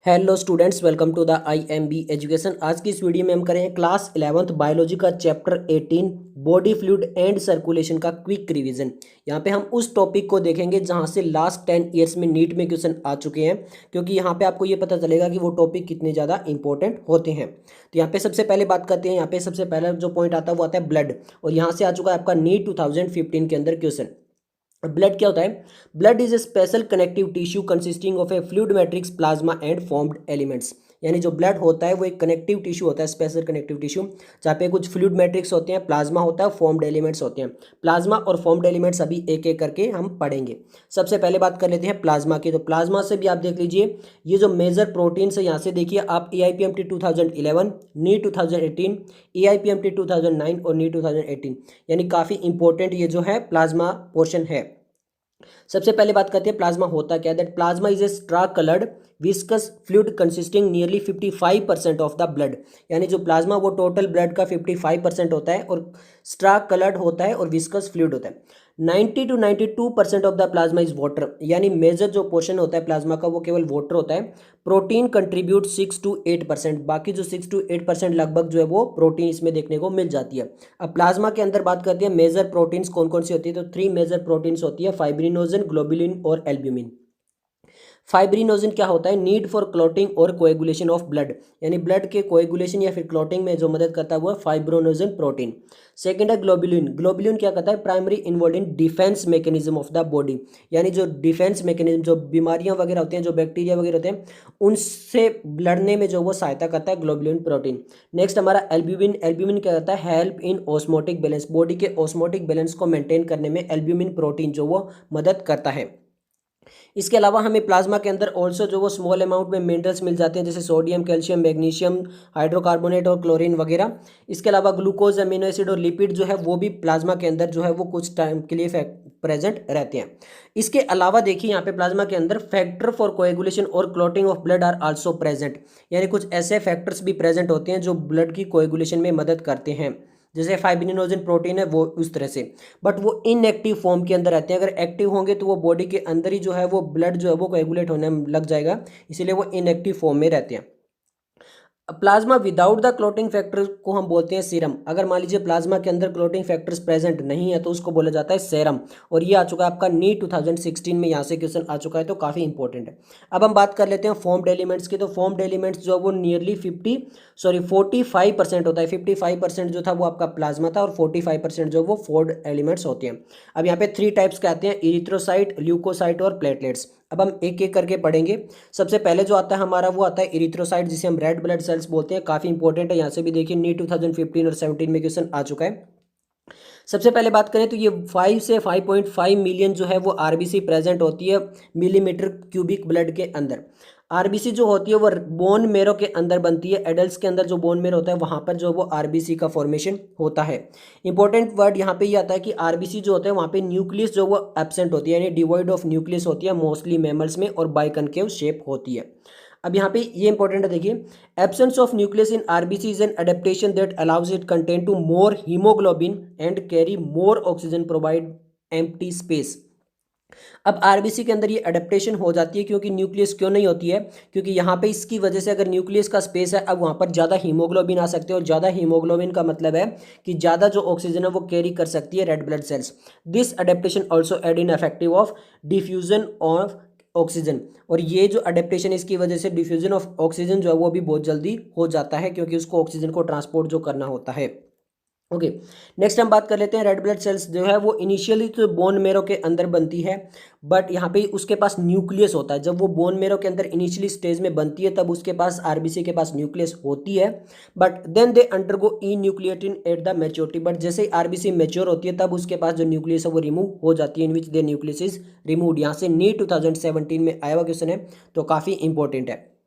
Hello students, welcome to the IMB education. आज की इस वीडियो में हम करेंगे क्लास 11th बायोलॉजी का chapter 18 body fluid and circulation का क्विक रिवीजन। यहाँ पे हम उस टॉपिक को देखेंगे जहाँ से लास्ट 10 ईयर्स में नीट में क्वेश्चन आ चुके हैं, क्योंकि यहाँ पे आपको ये पता चलेगा कि वो टॉपिक कितने ज़्यादा इंपॉर्टेंट होते हैं। तो यहाँ पे सबसे पहले बात करते हैं। यहाँ पे सबसे पहला जो पॉइंट आता है वो आता है ब्लड, और यहाँ से आ चुका है आपका नीट 2015 के अंदर क्वेश्चन। ब्लड क्या होता है? Blood is a special connective tissue consisting of A fluid matrix plasma and formed elements. यानी जो ब्लड होता है वो एक कनेक्टिव टिश्यू होता है, स्पेशल कनेक्टिव टिश्यू, जहाँ पे कुछ फ्लूइड मैट्रिक्स होते हैं, प्लाज्मा होता है, फॉर्म्ड एलिमेंट्स होते हैं। प्लाज्मा और फॉर्म्ड एलिमेंट्स अभी एक एक करके हम पढ़ेंगे। सबसे पहले बात कर लेते हैं प्लाज्मा की। तो प्लाज्मा से भी आप देख लीजिए, ये जो मेजर प्रोटीन है, यहाँ से देखिए आप AIPMT 2011, नीट 2018, AIPMT 2009 और नीट 2018, यानी काफ़ी इंपॉर्टेंट ये जो है प्लाज्मा पोर्शन है। सबसे पहले बात करते हैं प्लाज्मा होता क्या है। That plasma is a straw coloured viscous fluid consisting nearly 55% of the blood. यानी जो प्लाज्मा वो टोटल ब्लड का 55% होता है और स्ट्रा कलर्ड होता है और विस्कस फ्लूइड होता है। 90 to 92% of the plasma is water. यानी मेजर जो पोर्शन होता है प्लाज्मा का वो केवल वाटर होता है। Protein contribute 6 to 8%। बाकी जो 6 to 8% लगभग जो है वो प्रोटीन इसमें देखने को मिल जाती है। अब प्लाज्मा के अंदर बात करते हैं मेजर प्रोटीन्स कौन कौन सी होती है। तो 3 मेजर प्रोटीन्स होती है, फाइब्रिनोजन, ग्लोबुलिन और एल्ब्यूमिन। फाइब्रिनोजन क्या होता है? नीड फॉर क्लॉटिंग और कोएगुलेशन ऑफ ब्लड। यानी ब्लड के कोएगुलेशन या फिर क्लॉटिंग में जो मदद करता है वो है फाइब्रिनोजन प्रोटीन। सेकंड है ग्लोबुलिन। ग्लोबुलिन क्या करता है? Primary involve in defence mechanism of the body. यानी जो डिफेंस मैकेनिज्म, जो बीमारियां वगैरह होती हैं, जो बैक्टीरिया वगैरह होते हैं, उनसे लड़ने में जो वो सहायता करता है ग्लोबुलिन प्रोटीन। नेक्स्ट हमारा एल्ब्यूमिन। एल्ब्यूमिन क्या करता है? Help in osmotic balance. Body के ऑस्मोटिक बैलेंस को मेंटेन करने में एल्ब्यूमिन प्रोटीन जो वो मदद करता है। इसके अलावा हमें प्लाज्मा के अंदर ऑल्सो जो वो स्मॉल अमाउंट में मिनरल्स मिल जाते हैं, जैसे सोडियम, कैल्शियम, मैग्नीशियम, हाइड्रोकार्बोनेट और क्लोरीन वगैरह। इसके अलावा ग्लूकोज, अमीनो एसिड और लिपिड जो है वो भी प्लाज्मा के अंदर जो है वो कुछ टाइम के लिए प्रेजेंट रहते हैं। इसके अलावा देखिए यहाँ पे प्लाज्मा के अंदर फैक्टर फॉर कोएगुलेशन और clotting of blood are also present. यानी कुछ ऐसे फैक्टर्स भी प्रेजेंट होते हैं जो ब्लड की कोएगुलेशन में मदद करते हैं, जैसे फाइब्रिनोजन प्रोटीन है वो उस तरह से। बट वो इनएक्टिव फॉर्म के अंदर रहते हैं। अगर एक्टिव होंगे तो वो बॉडी के अंदर ही जो है वो ब्लड जो है वो कोएगुलेट होने लग जाएगा, इसीलिए वो इनएक्टिव फॉर्म में रहते हैं। Plasma without the clotting factor को हम बोलते हैं सीरम। अगर मान लीजिए प्लाज्मा के अंदर क्लोटिंग फैक्टर्स प्रेजेंट नहीं है तो उसको बोला जाता है सेरम। और ये आ चुका है आपका नीट 2016 में, यहाँ से क्वेश्चन आ चुका है, तो काफ़ी इंपॉर्टेंट है। अब हम बात कर लेते हैं फॉर्म्ड एलिमेंट्स की। तो फॉर्म्ड एलिमेंट्स जो है वो नियरली 45% होता है। 55% जो था वो आपका प्लाज्मा था और 45% जो वो फॉर्म्ड एलिमेंट्स होते हैं। अब यहाँ पे 3 टाइप्स के आते हैं, इरिथ्रोसाइट, ल्यूकोसाइट और प्लेटलेट्स। अब हम एक एक करके पढ़ेंगे। सबसे पहले जो आता है हमारा वो आता है इरिथ्रोसाइट, जिसे हम रेड ब्लड सेल्स बोलते हैं। काफ़ी इंपॉर्टेंट है, यहाँ से भी देखिए नीट 2015 और 17 में क्वेश्चन आ चुका है। सबसे पहले बात करें तो ये 5 से 5.5 मिलियन जो है वो आरबीसी प्रेजेंट होती है मिलीमीटर क्यूबिक ब्लड के अंदर। आरबीसी जो होती है वो बोन मेरो के अंदर बनती है। एडल्ट्स के अंदर जो बोन मेरो होता है वहाँ पर जो वो आरबीसी का फॉर्मेशन होता है। इंपॉर्टेंट वर्ड यहाँ पे ये आता है कि आरबीसी जो होता है वहाँ पे न्यूक्लियस जो वो एब्सेंट होती है, यानी डिवॉइड ऑफ न्यूक्लियस होती है मोस्टली मैमल्स में, और बाइकनकेव शेप होती है। अब यहाँ पे ये इंपॉर्टेंट है, देखिए, absence of nucleus in RBC is an adaptation that allows it contain two more haemoglobin and carry more oxygen provide empty space. अब आरबीसी के अंदर ये अडेप्टेशन हो जाती है, क्योंकि न्यूक्लियस क्यों नहीं होती है? क्योंकि यहाँ पे इसकी वजह से अगर न्यूक्लियस का स्पेस है, अब वहाँ पर ज़्यादा हीमोग्लोबिन आ सकते हैं, और ज़्यादा हीमोग्लोबिन का मतलब है कि ज़्यादा जो ऑक्सीजन है वो कैरी कर सकती है red blood cells. This adaptation also aid in effective of diffusion of oxygen. और ये जो अडेप्टेशन इसकी वजह से डिफ्यूजन ऑफ ऑक्सीजन जो है वो भी बहुत जल्दी हो जाता है, क्योंकि उसको ऑक्सीजन को ट्रांसपोर्ट जो करना होता है। ओके, नेक्स्ट हम बात कर लेते हैं रेड ब्लड सेल्स जो है वो इनिशियली तो बोन मेरो के अंदर बनती है, बट यहाँ पे उसके पास न्यूक्लियस होता है। जब वो बोन मेरो के अंदर इनिशियली स्टेज में बनती है तब उसके पास आरबीसी के पास न्यूक्लियस होती है, but then they undergo enucleation at the maturity. But जैसे ही आरबीसी मैच्योर होती है तब उसके पास जो न्यूक्लियस है वो रिमूव हो जाती है, in which the nucleus is removed. यहाँ से नीट 2017 में आया हुआ क्वेश्चन है, तो काफ़ी इंपॉर्टेंट है।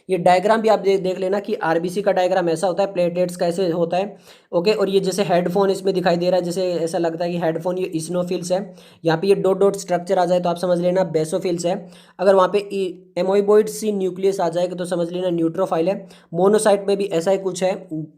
ये डायग्राम भी आप देख लेना कि आरबीसी का डायग्राम ऐसा होता है, प्लेटलेट्स का ऐसे होता है। ओके, और ये जैसे हेडफोन इसमें दिखाई दे रहा है, जैसे ऐसा लगता है कि हेडफोन, ये इस्नोफिल्स है। यहाँ पे ये डॉट डॉट स्ट्रक्चर आ जाए तो आप समझ लेना बेसोफिल्स है। अगर वहाँ पे एमोइबॉइड सी न्यूक्लियस आ जाएगा तो समझ लेना न्यूट्रोफाइल है। मोनोसाइट में भी ऐसा ही कुछ है,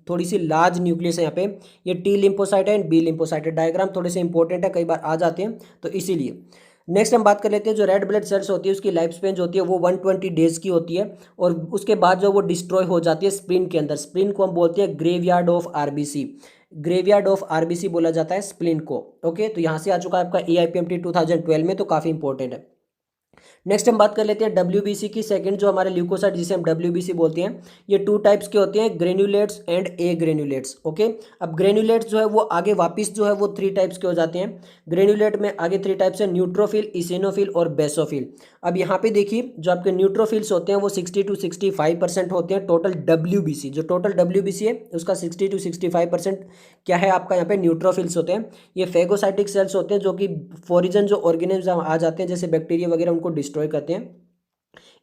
थोड़ी सी लार्ज न्यूक्लियस है यहाँ पे। ये टी लिम्फोसाइट है एंड बी लिम्फोसाइट है। डायग्राम थोड़े से इंपॉर्टेंट है, कई बार आ जाते हैं, तो इसीलिए नेक्स्ट हम बात कर लेते हैं जो रेड ब्लड सेल्स होती है उसकी लाइफ स्पेन जो होती है वो 120 डेज की होती है और उसके बाद जो वो डिस्ट्रॉय हो जाती है स्प्लीन के अंदर। स्प्लीन को हम बोलते हैं graveyard of RBC, graveyard of RBC बोला जाता है स्प्लीन को। ओके, तो यहाँ से आ चुका है आपका एआईपीएमटी 2012 में, तो काफ़ी इंपॉर्टेंट है। नेक्स्ट हम बात कर लेते हैं डब्ल्यूबीसी की। सेकंड जो हमारे ल्यूकोसाइट जिसे हम डब्ल्यूबीसी बोलते हैं, ये 2 टाइप्स के होते हैं, ग्रेन्युलेट्स एंड ए ग्रेन्युलेट्स। ओके, अब ग्रेन्युलेट्स जो है वो आगे वापस जो है वो 3 टाइप्स के हो जाते हैं। ग्रेन्युलेट में आगे 3 टाइप्स है, न्यूट्रोफिल, इसिनोफिल और बेसोफिल। अब यहाँ पे देखिए जो आपके न्यूट्रोफिल्स होते हैं वो 60 to 65% होते हैं टोटल डब्ल्यूबीसी, जो टोटल डब्ल्यूबीसी है उसका 60 to 65% क्या है आपका यहाँ पे न्यूट्रोफिल्स होते हैं। ये फेगोसाइटिक सेल्स होते हैं जो कि फॉरिजन जो ऑर्गेनिज्म आ जाते हैं जैसे बैक्टीरिया वगैरह उनको डिस्ट्रॉय करते हैं।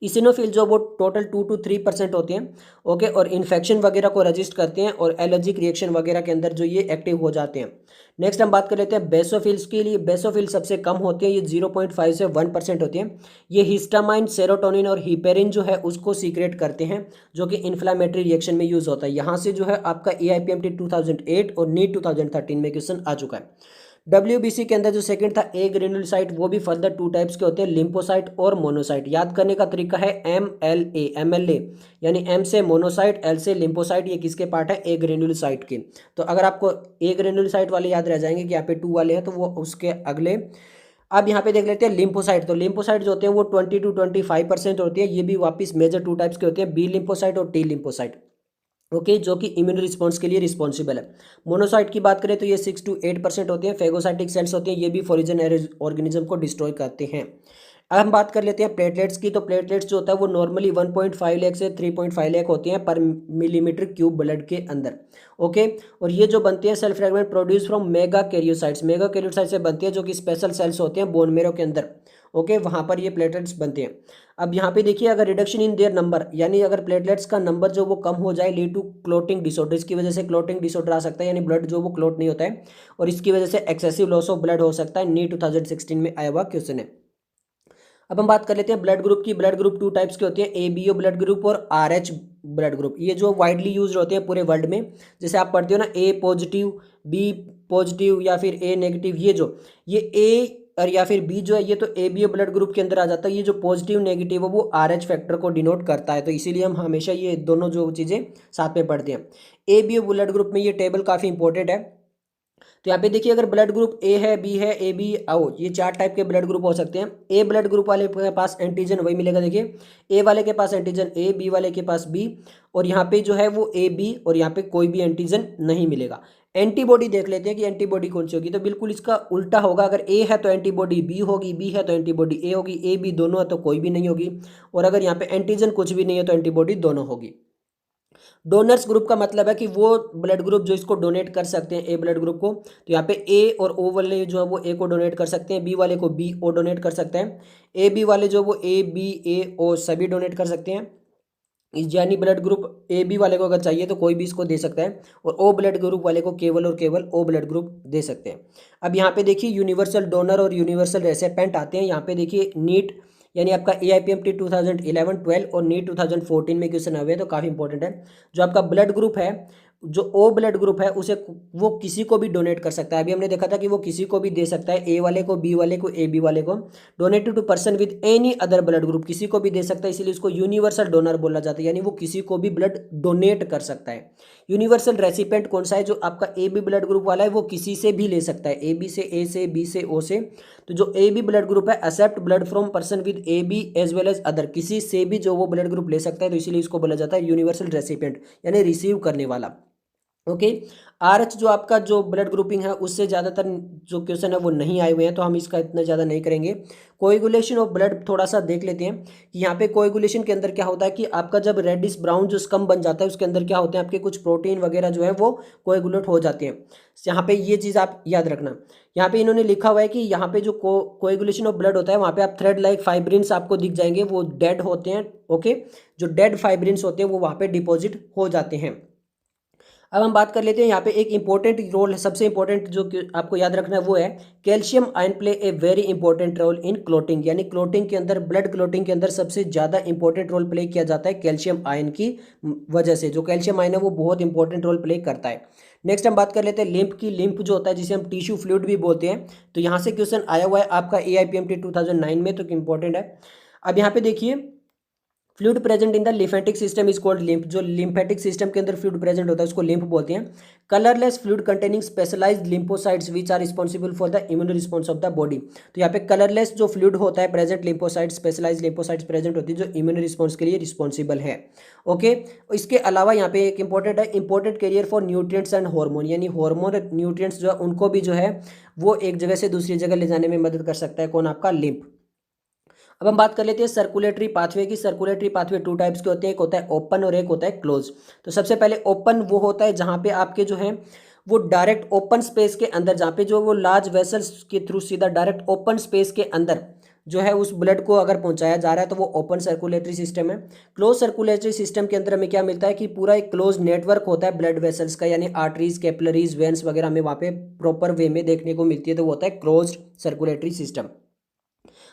इसिनोफिल जो वो टोटल 2 to 3% होते हैं। ओके, और इन्फेक्शन वगैरह को रजिस्ट करते हैं और एलर्जिक रिएक्शन वगैरह के अंदर जो ये एक्टिव हो जाते हैं। नेक्स्ट हम बात कर लेते हैं बेसोफिल्स के लिए। बेसोफिल सबसे कम होते हैं, ये 0.5 से 1% होते हैं। ये हिस्टामाइन, सेरोटोनिन और हिपेरिन जो है उसको सीक्रेट करते हैं जो कि इन्फ्लामेटरी रिएक्शन में यूज होता है। यहाँ से जो है आपका एआईपीएमटी 2008 और नीट 2013 में क्वेश्चन आ चुका है। डब्ल्यूबीसी के अंदर जो सेकंड था ए ग्रेन्युलोसाइट, वो भी फर्दर 2 टाइप्स के होते हैं, लिम्फोसाइट और मोनोसाइट। याद करने का तरीका है एमएलए यानी एम से मोनोसाइट, एल से लिम्फोसाइट, ये किसके पार्ट है, ए ग्रेन्युलोसाइट के। तो अगर आपको ए ग्रेन्युलोसाइट वाले याद रह जाएंगे कि यहाँ पे 2 वाले हैं तो वो उसके अगले। अब यहाँ पे देख लेते हैं लिम्फोसाइट। तो लिम्फोसाइट जो होते हैं वो 20 to 25% होती है। ये भी वापस मेजर 2 टाइप्स के होते हैं, बी लिम्फोसाइट और टी लिम्फोसाइट। ओके, जो कि इम्यून रिस्पॉन्स के लिए रिस्पॉन्सिबल है। मोनोसाइट की बात करें तो ये 6 to 8% होते हैं। फेगोसाइटिक सेल्स होते हैं, ये भी फॉरिजन ऑर्गेनिज्म को डिस्ट्रॉय करते हैं। अब हम बात कर लेते हैं प्लेटलेट्स की। तो प्लेटलेट्स जो होता है वो नॉर्मली 1.5 लाख से 3.5 लाख होते हैं पर मिलीमीटर क्यूब ब्लड के अंदर। ओके, और ये जो बनते हैं cell fragment produce from megakaryocytes, megakaryocyte से बनते हैं जो कि स्पेशल सेल्स होते हैं बोन मेरो के अंदर। ओके, वहाँ पर ये प्लेटलेट्स बनते हैं। अब यहाँ पे देखिए अगर रिडक्शन इन देयर नंबर यानी अगर प्लेटलेट्स का नंबर जो वो कम हो जाए, लीड टू क्लोटिंग डिसऑर्डर, इसकी वजह से क्लोटिंग डिसऑर्डर आ सकता है यानी ब्लड जो वो क्लोट नहीं होता है और इसकी वजह से एक्सेसिव लॉस ऑफ ब्लड हो सकता है। नीट 2016 में आया हुआ क्वेश्चन है। अब हम बात कर लेते हैं ब्लड ग्रुप की। ब्लड ग्रुप 2 टाइप्स के होते हैं, A B O blood group और आर एच ब्लड ग्रुप। ये जो वाइडली यूज होते हैं पूरे वर्ल्ड में, जैसे आप पढ़ते हो ना ए पॉजिटिव, बी पॉजिटिव या फिर ए नेगेटिव, ये ए और या फिर बी जो है ये तो A B O blood group के अंदर आ जाता है। ये जो पॉजिटिव नेगेटिव है वो आर एच फैक्टर को डिनोट करता है, तो इसीलिए हम हमेशा ये दोनों जो चीज़ें साथ में पढ़ते हैं। A B O blood group में ये टेबल काफ़ी इंपॉर्टेंट है। तो यहाँ पे देखिए अगर ब्लड ग्रुप ए है, बी है, ए बी आओ, ये 4 टाइप के ब्लड ग्रुप हो सकते हैं। ए ब्लड ग्रुप वाले के पास एंटीजन वही मिलेगा, देखिए ए वाले के पास एंटीजन ए, बी वाले के पास बी, और यहाँ पे जो है वो ए बी और यहाँ पे कोई भी एंटीजन नहीं मिलेगा। एंटीबॉडी देख लेते हैं कि एंटीबॉडी कौन सी होगी, तो बिल्कुल इसका उल्टा होगा। अगर ए है तो एंटीबॉडी बी होगी, बी है तो एंटीबॉडी ए होगी, ए बी दोनों है तो कोई भी नहीं होगी, और अगर यहाँ पे एंटीजन कुछ भी नहीं है तो एंटीबॉडी दोनों होगी। डोनर्स ग्रुप का मतलब है कि वो ब्लड ग्रुप जो इसको डोनेट कर सकते हैं ए ब्लड ग्रुप को, तो यहाँ पे ए और ओ वाले जो है वो ए को डोनेट कर सकते हैं, बी वाले को बी ओ डोनेट कर सकते हैं, ए बी वाले जो वो ए बी ए ओ सभी डोनेट कर सकते हैं। यानी ब्लड ग्रुप ए बी वाले को अगर चाहिए तो कोई भी इसको दे सकता है, और ओ ब्लड ग्रुप वाले को केवल और केवल ओ ब्लड ग्रुप दे सकते हैं। अब यहाँ पे देखिए यूनिवर्सल डोनर और यूनिवर्सल रेसिपिएंट आते हैं। यहाँ पे देखिए नीट यानी आपका एआईपीएमटी 2011, 12 और नीट 2014 में क्वेश्चन हुए, तो काफ़ी इंपॉर्टेंट है। जो आपका ब्लड ग्रुप है, जो ओ ब्लड ग्रुप है, उसे वो किसी को भी डोनेट कर सकता है। अभी हमने देखा था कि वो किसी को भी दे सकता है, ए वाले को, बी वाले को, ए बी वाले को। Donated to person with any other blood group, किसी को भी दे सकता है, इसीलिए उसको यूनिवर्सल डोनर बोला जाता है, यानी वो किसी को भी ब्लड डोनेट कर सकता है। यूनिवर्सल रेसिपिएंट कौन सा है, जो आपका ए बी ब्लड ग्रुप वाला है वो किसी से भी ले सकता है, ए बी से, ए से, बी से, ओ से। तो जो ए बी ब्लड ग्रुप है, accept blood from person with A B as well as other, किसी से भी जो वो ब्लड ग्रुप ले सकता है, तो इसीलिए इसको बोला जाता है यूनिवर्सल रेसिपिएंट यानी रिसीव करने वाला। ओके, आर एच जो आपका जो ब्लड ग्रुपिंग है उससे ज़्यादातर जो क्वेश्चन है वो नहीं आए हुए हैं, तो हम इसका इतना ज़्यादा नहीं करेंगे। कोएगुलेशन ऑफ ब्लड थोड़ा सा देख लेते हैं कि यहाँ पे कोएगुलेशन के अंदर क्या होता है कि आपका जब रेडिश ब्राउन जो स्कम बन जाता है उसके अंदर क्या होते हैं, आपके कुछ प्रोटीन वगैरह जो है वो कोएगुलेट हो जाते हैं। यहाँ पे ये चीज़ आप याद रखना। यहाँ पे इन्होंने लिखा हुआ है कि यहाँ पे जो कोएगुलेशन ऑफ ब्लड होता है वहाँ पे आप थ्रेड लाइक फाइब्रिन्स आपको दिख जाएंगे, वो डेड होते हैं। ओके, जो डेड फाइब्रिन्स होते हैं वो वहाँ पे डिपॉजिट हो जाते हैं। अब हम बात कर लेते हैं यहाँ पे एक इंपॉर्टेंट रोल है, सबसे इंपॉर्टेंट जो कि आपको याद रखना है वो है calcium ion play a very important role in clotting, यानी क्लोटिंग के अंदर, ब्लड क्लोटिंग के अंदर सबसे ज़्यादा इंपॉर्टेंट रोल प्ले किया जाता है कैल्शियम आयन की वजह से। जो कैल्शियम आयन है वो बहुत इंपॉर्टेंट रोल प्ले करता है। नेक्स्ट हम बात कर लेते हैं लिम्फ की। लिम्फ जो होता है जिसे हम टिश्यू फ्लूइड भी बोलते हैं, तो यहाँ से क्वेश्चन आया हुआ है आपका AIPMT 2009 में, तो इंपॉर्टेंट है। अब यहाँ पे देखिए fluid present in the lymphatic system is called lymph. जो लिम्फेटिक सिस्टम के अंदर फ्लूइड प्रेजेंट होता है उसको लिम्फ बोलते हैं। Colourless fluid containing specialised lymphocytes which are responsible for the immune response of the body. तो यहाँ पे कलरलेस जो फ्लूइड होता है present, lymphocytes, specialised lymphocytes present होती है जो इम्यून रिस्पॉन्स के लिए रिस्पॉन्सिबल है। ओके, इसके अलावा यहाँ पे एक इंपॉर्टेंट है, important carrier for nutrients and hormone, यानी हार्मोन न्यूट्रिएंट्स जो है उनको भी जो है वो एक जगह से दूसरी जगह ले जाने में मदद कर सकता है। कौन? आपका लिम्फ। अब हम बात कर लेते हैं सर्कुलेटरी पाथवे की। सर्कुलेटरी पाथवे टू टाइप्स के होते हैं, एक होता है ओपन और एक होता है क्लोज। तो सबसे पहले ओपन वो होता है जहाँ पे आपके जो है वो डायरेक्ट ओपन स्पेस के अंदर, जहाँ पे जो वो लार्ज वेसल्स के थ्रू सीधा डायरेक्ट ओपन स्पेस के अंदर जो है उस ब्लड को अगर पहुंचाया जा रहा है तो वो ओपन सर्कुलेटरी सिस्टम है। क्लोज सर्कुलेटरी सिस्टम के अंदर हमें क्या मिलता है कि पूरा एक क्लोज नेटवर्क होता है ब्लड वेसल्स का, यानी आर्टरीज, कैपिलरीज, वेन्स वगैरह हमें वहाँ पे प्रॉपर वे में देखने को मिलती है, तो वो होता है क्लोज सर्कुलेटरी सिस्टम।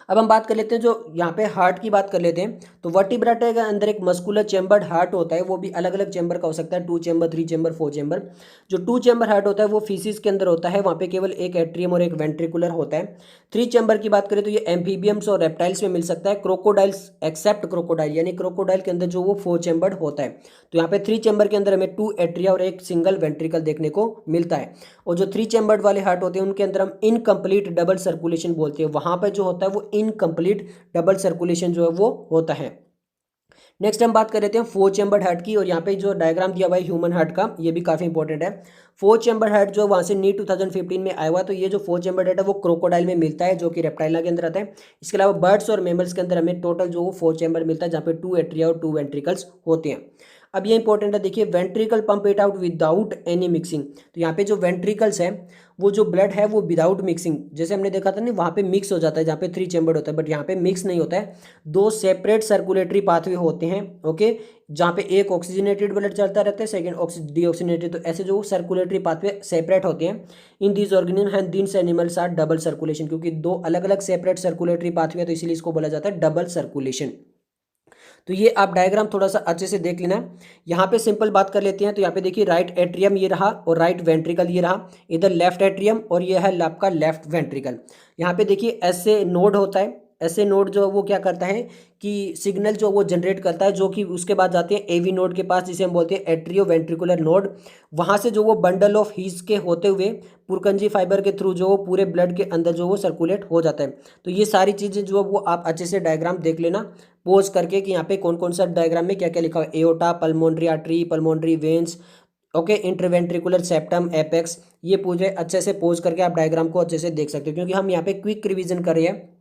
अब हम बात कर लेते हैं जो यहाँ पे हार्ट की बात कर लेते हैं। तो वर्टिब्रेटा के अंदर एक मस्कुलर चेम्बर्ड हार्ट होता है, वो भी अलग अलग चेम्बर का हो सकता है, 2 चेम्बर, 3 चेम्बर, 4 चेम्बर। जो 2 चेम्बर हार्ट होता है वो फीसिस के अंदर होता है, वहाँ पे केवल एक एट्रियम और एक वेंट्रिकुलर होता है। 3 चेम्बर की बात करें तो ये एम्फीबियम्स और रेप्टाइल्स में मिल सकता है। क्रोकोडाइल्स एक्सेप्ट क्रोकोडाइल, यानी क्रोकोडाइल के अंदर जो वो 4 चेम्बर्ड होता है। तो यहाँ पे 3 चेम्बर के अंदर हमें 2 एट्रिया और एक सिंगल वेंट्रिकल देखने को मिलता है। और जो 3 चेम्बर्ड वाले हार्ट होते हैं उनके अंदर हम इनकम्प्लीट डबल सर्कुलेशन बोलते हैं, वहाँ पर जो होता है वो इनकम्प्लीट डबल सर्कुलेशन जो है वो होता है। नेक्स्ट हम बात कर लेते हैं 4 चेम्बर्ड हार्ट की, और यहाँ पे जो डायग्राम दिया हुआ है ह्यूमन हार्ट का, ये भी काफी इंपॉर्टेंट है। 4 चेम्बर्ड हार्ट जो वहाँ से नीट 2015 में आया हुआ, तो ये जो 4 चेम्बर्ड हार्ट है वो क्रोकोडाइल में मिलता है जो कि रेप्टाइला के अंदर आता है। इसके अलावा बर्ड्स और मेमल्स के अंदर हमें टोटल जो वो 4 चेम्बर मिलता है, जहाँ पे 2 एट्रिया और 2 वेंट्रिकल्स होते हैं। अब ये इंपॉर्टेंट है, देखिए ventricle pump it out without any mixing. तो यहाँ पे जो वेंट्रिकल्स है वो जो ब्लड है वो विदाउट मिक्सिंग, जैसे हमने देखा था ना वहाँ पे मिक्स हो जाता है जहाँ पे 3 चेम्बर्ड होता है, बट यहाँ पे मिक्स नहीं होता है। 2 सेपरेट सर्कुलेटरी पाथवे होते हैं, ओके, जहाँ पे एक ऑक्सीजनेटेड ब्लड चलता रहता है, सेकंड डीऑक्सीजनेटेड। तो ऐसे जो सर्कुलेटरी पाथवे सेपरेट होते हैं in these organism and these animals are double circulation, क्योंकि 2 अलग अलग सेपरेट सर्कुलेटरी पाथवे, तो इसीलिए इसको बोला जाता है डबल सर्कुलेशन। तो ये आप डायग्राम थोड़ा सा अच्छे से देख लेना। यहाँ पे सिंपल बात कर लेते हैं। तो यहाँ पे देखिए राइट एट्रियम ये रहा और राइट वेंट्रिकल ये रहा, इधर लेफ्ट एट्रियम और ये है आपका लेफ्ट वेंट्रिकल। यहाँ पे देखिए ऐसे नोड होता है, ऐसे नोड जो वो क्या करता है कि सिग्नल जो वो जनरेट करता है, जो कि उसके बाद जाते हैं एवी नोड के पास, जिसे हम बोलते हैं एट्रियो वेंट्रिकुलर नोड। वहाँ से जो वो बंडल ऑफ हीस के होते हुए पुरकंजी फाइबर के थ्रू जो वो पूरे ब्लड के अंदर जो वो सर्कुलेट हो जाता है। तो ये सारी चीज़ें जो वो आप अच्छे से डायग्राम देख लेना पोज करके कि यहाँ पे कौन कौन सा डायग्राम में क्या क्या लिखा हुआ है। Aorta, pulmonary artery, pulmonary veins, okay, interventricular septum, apex, ये पूरे अच्छे से पोज करके आप डायग्राम को अच्छे से देख सकते हो, क्योंकि हम यहाँ पे क्विक रिवीजन कर रहे हैं।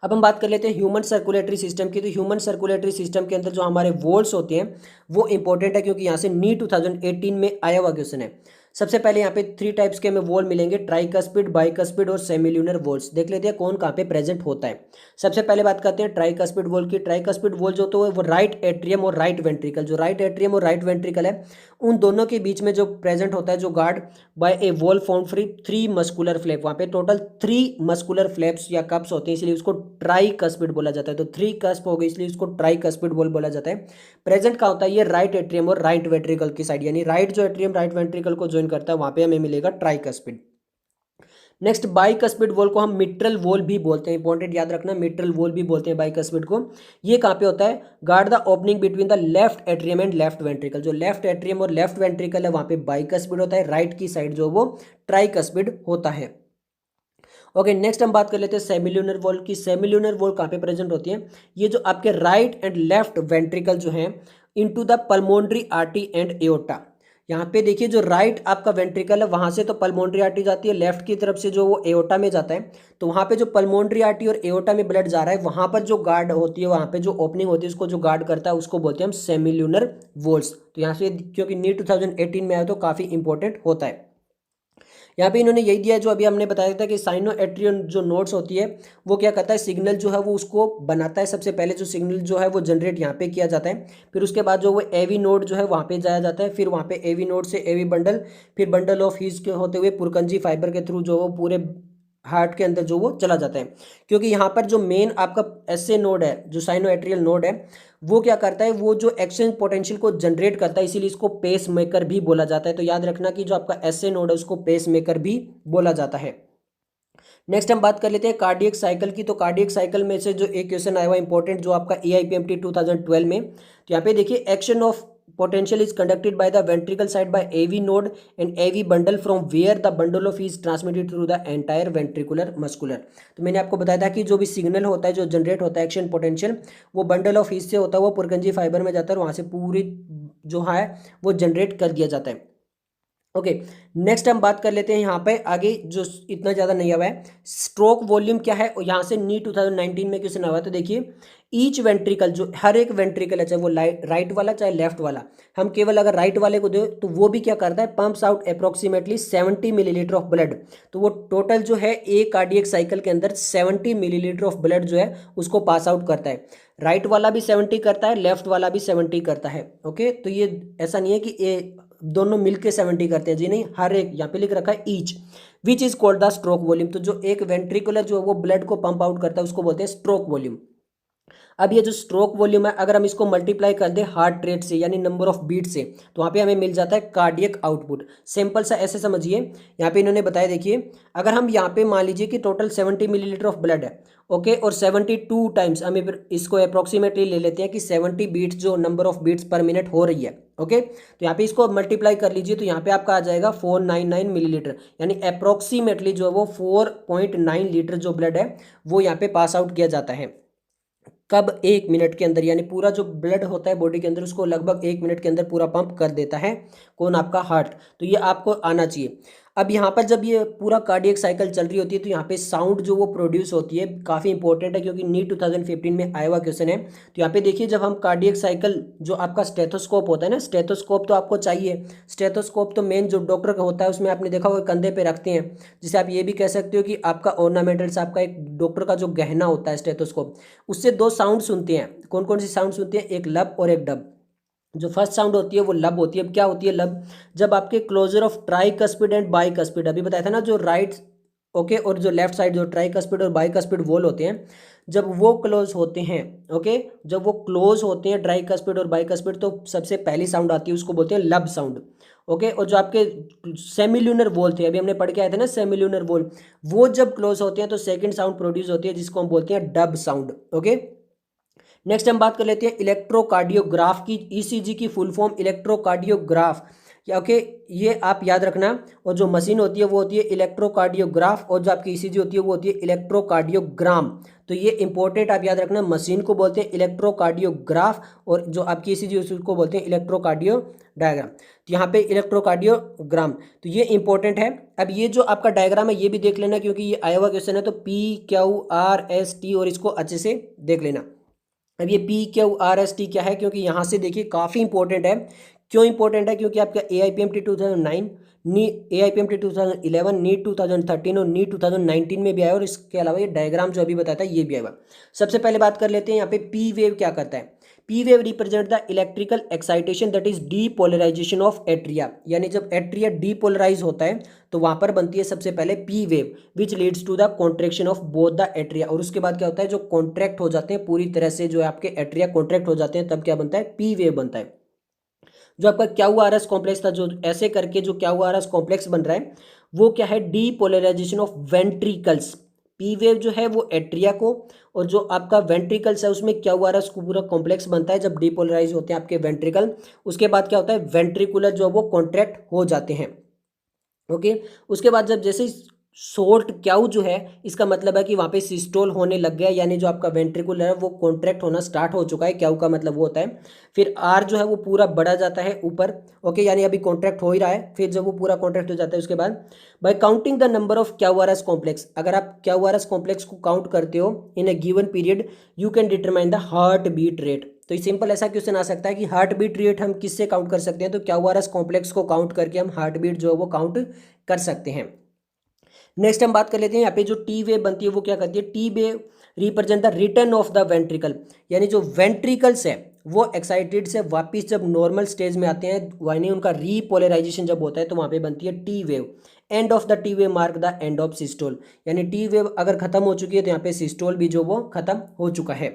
अब हम बात कर लेते हैं ह्यूमन सर्कुलेटरी सिस्टम की। तो ह्यूमन सर्कुलेटरी सिस्टम के अंदर जो हमारे वॉल्स होते हैं वो इंपॉर्टेंट है, क्योंकि यहाँ से नीट 2018 में आया हुआ क्वेश्चन है। सबसे पहले यहाँ पे 3 टाइप्स के हमें वॉल मिलेंगे, ट्राइकस्पिड, बाइकस्पिड और सेमिल्यूनर वॉल्स। देख लेते हैं कौन कहाँ पे प्रेजेंट होता है। सबसे पहले बात करते हैं ट्राइकस्पिड वॉल की। ट्राइकस्पिड वॉल जो तो है वो राइट एट्रियम और राइट वेंट्रिकल, जो राइट एट्रियम और राइट वेंट्रिकल है उन दोनों के बीच में जो प्रेजेंट होता है, जो guard by a wall form free 3 muscular flap. वहाँ पे टोटल 3 मस्कुलर फ्लैप्स या कप्स होते हैं, इसलिए उसको ट्राइकस्पिड बोला जाता है। तो 3 कस्प हो गई, इसलिए उसको ट्राइकस्पिड वॉल बोला जाता है। प्रेजेंट कहाँ होता है? ये राइट एट्रियम और राइट वेंट्रिकल की साइड, यानी राइट जो एट्रियम राइट वेंट्रिकल को ज्वाइन करता है वहाँ पे हमें मिलेगा ट्राइकस्पिड। नेक्स्ट बाइकस्पिड वॉल को हम मिट्रल वॉल भी बोलते हैं, इंपॉर्टेंट याद रखना, मिट्रल वॉल भी बोलते हैं बाइकस्पिड को। ये कहाँ पे होता है? Guard the opening between the left atrium and left ventricle. जो लेफ्ट एट्रियम और लेफ्ट वेंट्रिकल है वहाँ पे बाइकस्पिड होता है, राइट की साइड जो वो ट्राइकस्पिड होता है। ओके, नेक्स्ट हम बात कर लेते हैं सेमिल्यूनर वॉल की। सेमिल्यूनर वॉल कहाँ पे प्रेजेंट होती है? ये जो आपके राइट एंड लेफ्ट वेंट्रिकल जो है into the pulmonary artery and aorta. यहाँ पे देखिए जो राइट आपका वेंट्रिकल है वहाँ से तो पल्मोनरी आर्टरी जाती है, लेफ्ट की तरफ से जो वो एओर्टा में जाता है। तो वहाँ पे जो पल्मोनरी आर्टरी और एओर्टा में ब्लड जा रहा है वहाँ पर जो गार्ड होती है, वहाँ पे जो ओपनिंग होती है उसको जो गार्ड करता है उसको बोलते हैं हम सेमिल्यूनर वॉल्स। तो यहाँ से क्योंकि नीट 2018 में आया तो काफ़ी इंपॉर्टेंट होता है। यहाँ पे इन्होंने यही दिया है जो अभी हमने बताया था कि साइनोएट्रियल जो नोड्स होती है वो क्या करता है, सिग्नल जो है वो उसको बनाता है। सबसे पहले जो सिग्नल जो है वो जनरेट यहाँ पे किया जाता है, फिर उसके बाद जो वो एवी नोड जो है वहाँ पे जाया जाता है, फिर वहाँ पे एवी नोड से एवी बंडल, फिर बंडल ऑफ हीज के होते हुए पुरकंजी फाइबर के थ्रू जो वो पूरे हार्ट के अंदर जो वो चला जाता है। क्योंकि यहाँ पर जो मेन आपका एसए नोड है, जो साइनोएट्रियल नोड है, वो क्या करता है, वो जो एक्सचेंज पोटेंशियल को जनरेट करता है, इसीलिए इसको पेस मेकर भी बोला जाता है। तो याद रखना कि जो आपका एसए नोड है उसको पेस मेकर भी बोला जाता है। नेक्स्ट हम बात कर लेते हैं कार्डियक साइकिल की। तो कार्डियक साइकिल में से जो एक क्वेश्चन आया हुआ इंपॉर्टेंट, जो आपका एआईपीएमटी 2012 में, तो यहाँ पे देखिए action of potential is conducted by the ventricle side by AV node and AV bundle from where the bundle of is transmitted through the entire ventricular muscular। तो मैंने आपको बताया था कि जो भी सिग्नल होता है जो जनरेट होता है एक्शन पोटेंशियल, वो बंडल ऑफ हीज से होता है, वो पुरकंजी फाइबर में जाता है और वहाँ से पूरी जो है वो जनरेट कर दिया जाता है। ओके, नेक्स्ट हम बात कर लेते हैं यहाँ पे आगे, जो इतना ज़्यादा नहीं आया है, स्ट्रोक वॉल्यूम क्या है। और यहाँ से नी 2019 में क्वेश्चन आया है। तो देखिए ईच वेंट्रिकल, जो हर एक वेंट्रिकल है, चाहे वो राइट वाला चाहे लेफ्ट वाला, हम केवल अगर राइट वाले को दे तो वो भी क्या करता है, pumps out approximately 70 millilitre of blood. तो वो टोटल जो है एक कार्डियक साइकिल के अंदर 70 मिलीलीटर ऑफ ब्लड जो है उसको पास आउट करता है। राइट वाला भी 70 करता है, लेफ्ट वाला भी 70 करता है। ओके, तो ये ऐसा नहीं है कि ये दोनों मिलके 70 करते हैं, जी नहीं, हर एक, यहाँ पे लिख रखा है each, which is called the stroke volume. तो जो एक वेंट्रिकुलर जो है वो ब्लड को पंप आउट करता है उसको बोलते हैं स्ट्रोक वॉल्यूम। अब ये जो स्ट्रोक वॉल्यूम है, अगर हम इसको मल्टीप्लाई कर दें हार्ट रेट से, यानी नंबर ऑफ बीट से, तो वहाँ पे हमें मिल जाता है कार्डियक आउटपुट। सिंपल सा ऐसे समझिए, यहाँ पे इन्होंने बताया, देखिए अगर हम यहाँ पे मान लीजिए कि टोटल 70 मिलीलीटर ऑफ ब्लड है, ओके, और 72 टाइम्स, हमें फिर इसको अप्रोक्सीमेटली ले लेते हैं कि 70 बीट्स, जो number of beats per minute हो रही है, ओके, तो यहाँ पे इसको मल्टीप्लाई कर लीजिए, तो यहाँ पे आपका आ जाएगा 499 मिलीलीटर, यानी अप्रोक्सीमेटली जो है वो 4.9 लीटर जो ब्लड है वो यहाँ पे पास आउट किया जाता है। कब? 1 मिनट के अंदर, यानी पूरा जो ब्लड होता है बॉडी के अंदर उसको लगभग 1 मिनट के अंदर पूरा पंप कर देता है कौन? आपका हार्ट। तो ये आपको आना चाहिए। अब यहाँ पर जब ये पूरा कार्डियक साइकिल चल रही होती है तो यहाँ पे साउंड जो वो प्रोड्यूस होती है काफ़ी इंपॉर्टेंट है, क्योंकि नीट 2015 में आया हुआ क्वेश्चन है। तो यहाँ पे देखिए, जब हम कार्डियक साइकिल, जो आपका स्टेथोस्कोप होता है ना, स्टेथोस्कोप तो आपको चाहिए। स्टेथोस्कोप तो मेन जो डॉक्टर का होता है उसमें आपने देखा होगा कंधे पे रखते हैं, जिसे आप ये भी कह सकते हो कि आपका ऑर्नामेंटल्स, आपका एक डॉक्टर का जो गहना होता है स्टेथोस्कोप, उससे दो साउंड सुनते हैं। कौन कौन सी साउंड सुनते हैं? एक लब और एक डब। जो फर्स्ट साउंड होती है वो लब होती है। अब क्या होती है लब? जब आपके closure of tricuspid and bicuspid, अभी बताया था ना, जो राइट, ओके, और जो लेफ्ट साइड जो ट्राइकस्पिड और बाइकस्पिड वॉल होते हैं, जब वो क्लोज होते हैं, ओके, जब वो क्लोज होते हैं ट्राइकस्पिड और बाइकस्पिड, तो सबसे पहली साउंड आती है, उसको बोलते हैं लब साउंड। ओके, और जो आपके सेमिल्यूनर वॉल थे, अभी हमने पढ़ के आए थे ना सेमिल्यूनर वॉल, वो जब क्लोज होते हैं तो सेकंड साउंड प्रोड्यूस होती है, जिसको हम बोलते हैं डब साउंड। ओके, नेक्स्ट हम बात कर लेते हैं इलेक्ट्रोकार्डियोग्राफ की। ईसीजी की फुल फॉर्म इलेक्ट्रोकार्डियोग्राफ। ओके, ये आप याद रखना। और जो मशीन होती है वो होती है इलेक्ट्रोकार्डियोग्राफ, और जो आपकी ईसीजी होती है वो होती है इलेक्ट्रोकार्डियोग्राम। तो ये इंपॉर्टेंट आप याद रखना, मशीन को बोलते हैं इलेक्ट्रोकार्डियोग्राफ, और जो आपकी ईसीजी उसको बोलते हैं इलेक्ट्रोकार्डियो डायग्राम। तो यहाँ पे इलेक्ट्रोकार्डियोग्राम, तो ये इंपॉर्टेंट है। अब ये जो आपका डायग्राम है ये भी देख लेना, क्योंकि ये आया हुआ क्वेश्चन है। तो PQRST, और इसको अच्छे से देख लेना। अब ये PQRST क्या है? क्योंकि यहाँ से देखिए काफ़ी इंपॉर्टेंट है। क्यों इंपॉर्टेंट है? क्योंकि आपका AIPMT 2009, AIPMT 2011, नीट 2013 और नीट 2019 में भी आया, और इसके अलावा ये डायग्राम जो अभी बताया था ये भी आया। सबसे पहले बात कर लेते हैं यहाँ पे पी वेव क्या करता है। P wave represent the electrical excitation that is depolarisation of atria, यानी जब एट्रिया डीपोलराइज होता है तो वहां पर बनती है सबसे पहले P wave, which leads to the contraction of both the atria. और उसके बाद क्या होता है, जो कॉन्ट्रैक्ट हो जाते हैं पूरी तरह से, जो आपके एट्रिया कॉन्ट्रैक्ट हो जाते हैं, तब क्या बनता है? पी वेव बनता है। जो आपका QRS कॉम्प्लेक्स था, जो ऐसे करके जो QRS कॉम्प्लेक्स बन रहा है, वो क्या है? Depolarisation of ventricles. P wave जो है वो एट्रिया को, और जो आपका वेंट्रिकल्स है उसमें QRS को पूरा कॉम्प्लेक्स बनता है जब डीपोलराइज होते हैं आपके वेंट्रिकल। उसके बाद क्या होता है? वेंट्रिकुलर जो है वो कॉन्ट्रैक्ट हो जाते हैं। ओके, उसके बाद जब जैसे शॉर्ट क्याउ जो है, इसका मतलब है कि वहाँ पे सिस्टोल होने लग गया, यानी जो आपका वेंट्रिकुलर है वो कॉन्ट्रैक्ट होना स्टार्ट हो चुका है। क्याउ का मतलब वो होता है। फिर आर जो है वो पूरा बढ़ा जाता है ऊपर, ओके, यानी अभी कॉन्ट्रैक्ट हो ही रहा है। फिर जब वो पूरा कॉन्ट्रैक्ट हो जाता है उसके बाद by counting the number of QRS complex, अगर आप QRS कॉम्प्लेक्स को काउंट करते हो in a given period, you can determine the heart beat rate. तो सिंपल ऐसा क्वेश्चन आ सकता है कि हार्ट बीट रेट हम किससे काउंट कर सकते हैं? तो QRS कॉम्प्लेक्स को काउंट करके हम हार्ट बीट जो है वो काउंट कर सकते हैं। नेक्स्ट हम बात कर लेते हैं, यहाँ पे जो टी वेव बनती है वो क्या करती है, T wave represent the return of the ventricle, यानी जो वेंट्रिकल्स है वो एक्साइटेड से वापस जब नॉर्मल स्टेज में आते हैं, यानी उनका रीपोलराइजेशन जब होता है तो वहाँ पे बनती है T wave. End of the T wave mark the end of systole, यानी टी वेव अगर खत्म हो चुकी है तो यहाँ पे सिस्टोल भी जो वो खत्म हो चुका है।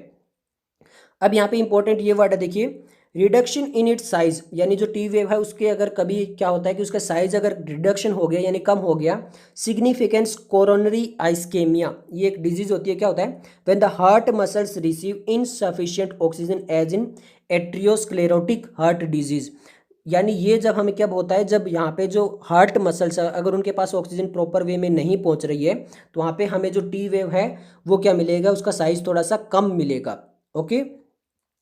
अब यहाँ पे इंपॉर्टेंट ये वर्ड है, देखिए रिडक्शन इन इट्स साइज, यानी जो टी वेव है उसके अगर कभी क्या होता है कि उसका साइज अगर रिडक्शन हो गया यानी कम हो गया, सिग्निफिकेंस कोरोनरी आइस्केमिया, ये एक डिजीज होती है, क्या होता है, when the heart muscles receive insufficient oxygen as in atherosclerotic heart disease, यानी ये जब हमें क्या होता है, जब यहाँ पे जो हार्ट मसल्स है अगर उनके पास ऑक्सीजन प्रॉपर वे में नहीं पहुँच रही है तो वहाँ पे हमें जो टी वेव है वो क्या मिलेगा, उसका साइज थोड़ा सा कम मिलेगा। ओके,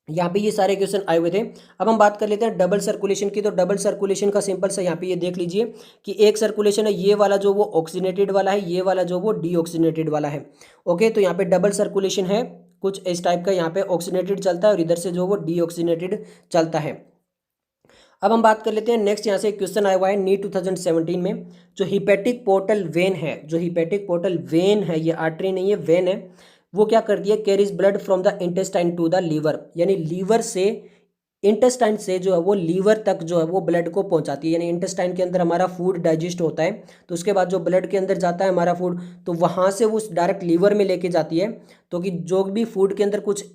यहाँ पे ये सारे क्वेश्चन आए हुए थे। अब हम बात कर लेते हैं डबल सर्कुलेशन की। तो डबल सर्कुलेशन का सिंपल सा यहाँ पे ये देख लीजिए कि एक सर्कुलेशन है ये वाला जो वो ऑक्सीनेटेड वाला है, ये वाला जो वो डीऑक्सीनेटेड वाला है। ओके, तो यहाँ पे डबल सर्कुलेशन है कुछ इस टाइप का, यहाँ पे ऑक्सीनेटेड चलता है और इधर से जो वो डीऑक्सीनेटेड चलता है। अब हम बात कर लेते हैं नेक्स्ट, यहाँ से एक क्वेश्चन आया हुआ है नीट 2017 में, जो हिपेटिक पोर्टल वेन है, जो हिपेटिक पोर्टल वेन है, ये आर्टरी नहीं है वेन है, वो क्या करती है, carries blood from the intestine to the liver, यानी लीवर से इंटेस्टाइन से जो है वो लीवर तक जो है वो ब्लड को पहुंचाती है, यानी इंटेस्टाइन के अंदर हमारा फूड डाइजेस्ट होता है तो उसके बाद जो ब्लड के अंदर जाता है हमारा फूड, तो वहाँ से वो डायरेक्ट लीवर में लेके जाती है, तो कि जो भी फूड के अंदर कुछ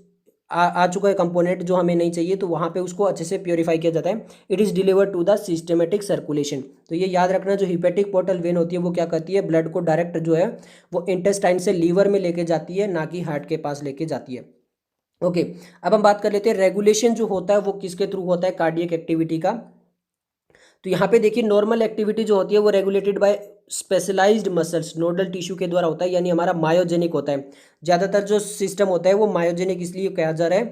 आ चुका है कंपोनेंट जो हमें नहीं चाहिए तो वहाँ पे उसको अच्छे से प्योरीफाई किया जाता है। It is deliver to the systematic circulation. तो ये याद रखना, जो हिपेटिक पोर्टल वेन होती है वो क्या करती है, ब्लड को डायरेक्ट जो है वो इंटेस्टाइन से लीवर में लेके जाती है, ना कि हार्ट के पास लेके जाती है। ओके, अब हम बात कर लेते हैं रेगुलेशन जो होता है वो किसके थ्रू होता है, कार्डियक एक्टिविटी का। तो यहाँ पे देखिए नॉर्मल एक्टिविटी जो होती है वो regulated by specialised muscles, nodal tissue के द्वारा होता है, यानी हमारा मायोजेनिक होता है। ज़्यादातर जो सिस्टम होता है वो मायोजेनिक इसलिए कहा जा रहा है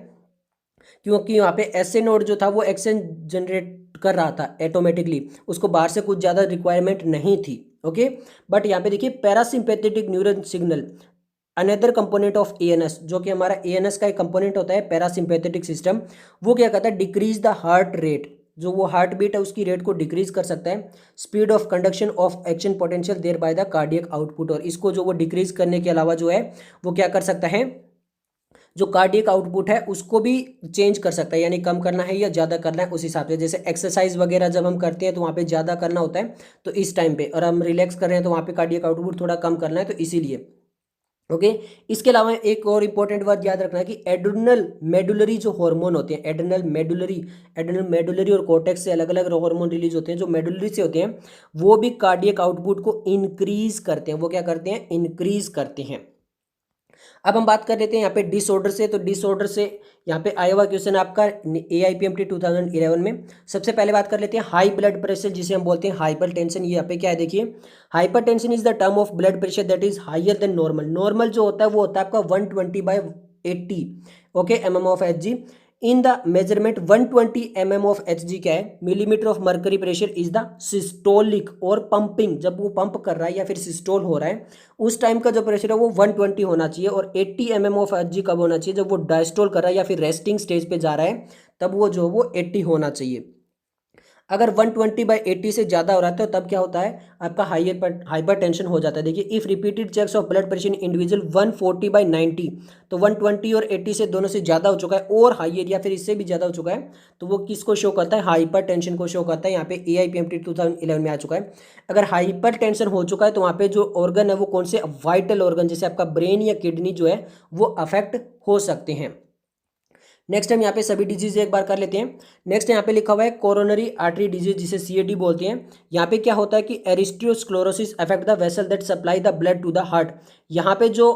क्योंकि यहाँ पे एसए नोड जो था वो एक्शन जनरेट कर रहा था ऑटोमेटिकली, उसको बाहर से कुछ ज़्यादा रिक्वायरमेंट नहीं थी। ओके, बट यहाँ पे देखिए parasympathetic neural signal another component of ANS, जो कि हमारा एएनएस का एक कंपोनेंट होता है पैरासिम्पैथेटिक सिस्टम, वो क्या करता है, डिक्रीज द हार्ट रेट, जो वो हार्ट बीट है उसकी रेट को डिक्रीज कर सकता है, speed of conduction of action potential thereby the cardiac output, और इसको जो वो डिक्रीज करने के अलावा जो है वो क्या कर सकता है, जो कार्डियक आउटपुट है उसको भी चेंज कर सकता है, यानी कम करना है या ज़्यादा करना है उस हिसाब से। जैसे एक्सरसाइज वगैरह जब हम करते हैं तो वहाँ पे ज़्यादा करना होता है तो इस टाइम पे, और हम रिलैक्स कर रहे हैं तो वहाँ पे कार्डियक आउटपुट थोड़ा कम करना है तो इसीलिए। ओके, इसके अलावा एक और इंपॉर्टेंट बात याद रखना है कि एड्रिनल मेडुलरी जो हार्मोन होते हैं, एड्रिनल मेडुलरी और कोर्टेक्स से अलग अलग हार्मोन रिलीज होते हैं, जो मेडुलरी से होते हैं वो भी कार्डियक आउटपुट को इंक्रीज करते हैं, वो क्या करते हैं, इंक्रीज करते हैं। अब हम बात कर लेते हैं यहाँ पे डिसऑर्डर से। तो डिसऑर्डर से यहाँ पे आया हुआ क्वेश्चन आपका AIPMT 2011 में। सबसे पहले बात कर लेते हैं हाई ब्लड प्रेशर, जिसे हम बोलते हैं हाइपर टेंशन। ये यहाँ पे क्या है देखिए, hypertension is the term of blood pressure that is higher than normal. Normal जो होता है वो होता है आपका 120/80 okay mm of Hg। In the measurement 120 mm of Hg क्या है, millimetre of mercury pressure is the systolic, और पंपिंग जब वो पंप कर रहा है या फिर सिस्टोल हो रहा है उस टाइम का जो प्रेशर है वो 120 होना चाहिए, और 80 mm ऑफ Hg कब होना चाहिए, जब वो डायस्टोल कर रहा है या फिर रेस्टिंग स्टेज पे जा रहा है तब वो जो वो 80 होना चाहिए। अगर 120/80 से ज़्यादा हो रहा है तो तब क्या होता है, आपका हाइपर टेंशन हो जाता है। देखिए if repeated checks of blood pressure in individual 140/90, तो 120 और 80 से दोनों से ज़्यादा हो चुका है और हाइयर या फिर इससे भी ज़्यादा हो चुका है तो वो किसको शो करता है, हाइपर टेंशन को शो करता है। यहाँ पे AIPMT 2011 में आ चुका है। अगर हाइपर टेंशन हो चुका है तो वहाँ पे जो ऑर्गन है वो कौन से, वाइटल ऑर्गन जैसे आपका ब्रेन या किडनी जो है वो अफेक्ट हो सकते हैं। नेक्स्ट हम यहाँ पे सभी डिजीज एक बार कर लेते हैं। नेक्स्ट यहाँ पे लिखा हुआ है कोरोनरी आर्टरी डिजीज, जिसे CAD बोलते हैं। यहाँ पे क्या होता है कि arteriosclerosis affect the vessel that supply the blood to the heart. यहाँ पे जो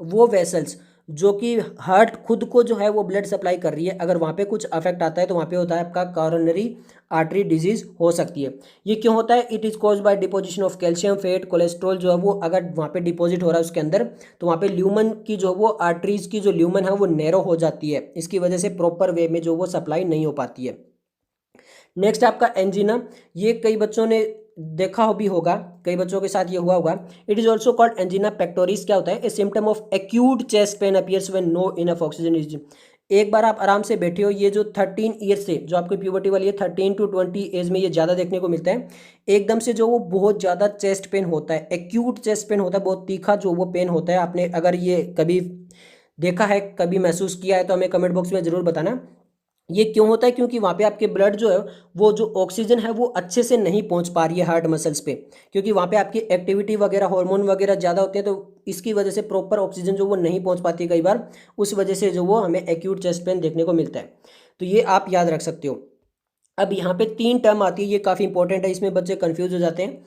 वो वेसल्स जो कि हार्ट खुद को जो है वो ब्लड सप्लाई कर रही है, अगर वहाँ पे कुछ अफेक्ट आता है तो वहाँ पे होता है आपका कोरोनरी आर्टरी डिजीज हो सकती है। ये क्यों होता है, it is cause by deposition of calcium, fat, cholesterol जो है वो अगर वहाँ पे डिपॉजिट हो रहा है उसके अंदर तो वहाँ पे ल्यूमन की जो वो आर्टरीज की जो ल्यूमन है वो नैरो हो जाती है, इसकी वजह से प्रॉपर वे में जो वो सप्लाई नहीं हो पाती है। नेक्स्ट आपका एंजीना, ये कई बच्चों ने देखा भी होगा, कई बच्चों के साथ ये हुआ होगा। It is also called angina pectoris. क्या होता है, a symptom of acute chest pain appears when no enough oxygen is एक बार आप आराम से बैठे हो, ये जो 13 ईयर से जो आपकी प्यूबर्टी वाली है 13 to 20 एज में ये ज़्यादा देखने को मिलता है। एकदम से जो वो बहुत ज़्यादा चेस्ट पेन होता है, एक्यूट चेस्ट पेन होता है, बहुत तीखा जो वो पेन होता है। आपने अगर ये कभी देखा है, कभी महसूस किया है तो हमें कमेंट बॉक्स में ज़रूर बताना। ये क्यों होता है? क्योंकि वहाँ पे आपके ब्लड जो है वो जो ऑक्सीजन है वो अच्छे से नहीं पहुँच पा रही है हार्ट मसल्स पे, क्योंकि वहाँ पे आपकी एक्टिविटी वगैरह हार्मोन वगैरह ज़्यादा होते हैं, तो इसकी वजह से प्रॉपर ऑक्सीजन जो वो नहीं पहुँच पाती कई बार, उस वजह से जो वो हमें एक्यूट चेस्ट पेन देखने को मिलता है। तो ये आप याद रख सकते हो। अब यहाँ पे 3 टर्म आती है, ये काफ़ी इंपॉर्टेंट है, इसमें बच्चे कन्फ्यूज हो जाते हैं।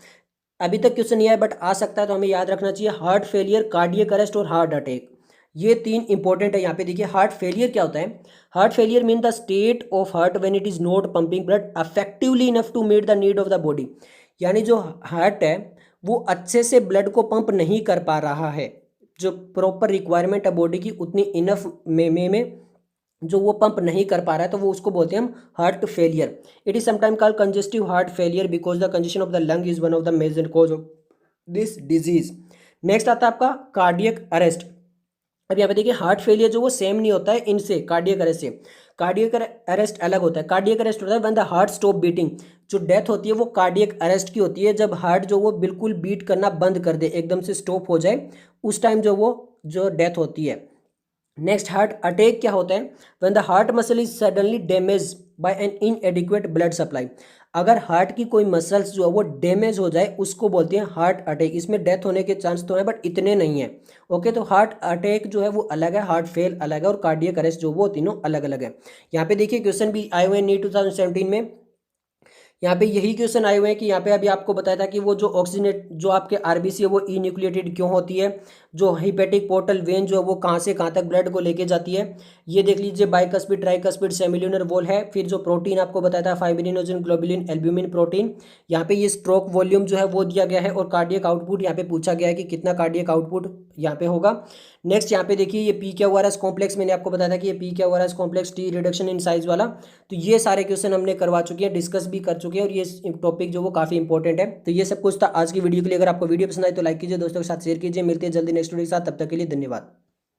अभी तक क्वेश्चन नहीं आया बट आ सकता है, तो हमें याद रखना चाहिए हार्ट फेलियर, कार्डियक अरेस्ट और हार्ट अटैक। ये 3 इंपॉर्टेंट है। यहाँ पे देखिए हार्ट फेलियर क्या होता है। Heart failure mean the state of heart when it is not pumping blood effectively enough to meet the need of the body. यानी जो हार्ट है वो अच्छे से ब्लड को पंप नहीं कर पा रहा है, जो प्रॉपर रिक्वायरमेंट है बॉडी की उतनी इनफ में जो वो पंप नहीं कर पा रहा है, तो वो उसको बोलते हैं हम heart failure. It is sometime called congestive heart failure because the congestion of the lung is one of the major cause of this disease. Next आता है आपका कार्डियक अरेस्ट। अब यहाँ पे देखिए हार्ट फेलियर जो वो सेम नहीं होता है इनसे, कार्डियक अरेस्ट से। कार्डियक अरेस्ट अलग होता है। कार्डियक अरेस्ट होता है when the heart stop beating. जो डेथ होती है वो कार्डियक अरेस्ट की होती है, जब हार्ट जो वो बिल्कुल बीट करना बंद कर दे, एकदम से स्टॉप हो जाए, उस टाइम जो वो जो डेथ होती है। नेक्स्ट हार्ट अटैक क्या होता है? When the heart muscle is suddenly damage by an inadequate blood supply. अगर हार्ट की कोई मसल्स जो है वो डैमेज हो जाए उसको बोलते हैं हार्ट अटैक। इसमें डेथ होने के चांस तो हैं बट इतने नहीं हैं। ओके, तो हार्ट अटैक जो है वो अलग है, हार्ट फेल अलग है और कार्डियक अरेस्ट जो वो तीनों अलग अलग है। यहाँ पे देखिए क्वेश्चन भी आए हुए हैं नीट 2017 में। यहाँ पे यही क्वेश्चन आए हुए हैं कि यहाँ पे अभी आपको बताया था कि वो जो ऑक्सीजनेट जो आपके आरबीसी है वो ई न्यूक्लिएटेड क्यों होती है, जो हिपेटिक पोर्टल वेन जो है वो कहाँ से कहाँ तक ब्लड को लेके जाती है। ये देख लीजिए बाइकस्पिड, ट्राइकस्पिड, सेमिल्यूनर वॉल है। फिर जो प्रोटीन आपको बताया था फाइब्रिनोजन, ग्लोबुलिन, एल्ब्यूमिन प्रोटीन। यहाँ पे ये स्ट्रोक वॉल्यूम जो है वो दिया गया है और कार्डियक आउटपुट यहाँ पे पूछा गया है कि कितना कार्डियक आउटपुट यहाँ पे होगा। नेक्स्ट यहाँ पे देखिए ये पी क्या ओ आर एस कॉम्प्लेक्स, मैंने आपको बताया था कि ये पी क्या O R S complex T reduction in size वाला। तो ये सारे क्वेश्चन हमने करवा चुके हैं, डिस्कस भी कर चुके हैं और ये टॉपिक जो वो काफ़ी इंपॉर्टेंट है। तो ये सब कुछ था आज की वीडियो के लिए। अगर आपको वीडियो पसंद आए तो लाइक कीजिए, दोस्तों के साथ शेयर कीजिए। मिलते हैं जल्दी नेक्स्ट वीडियो के साथ, तब तक के लिए धन्यवाद।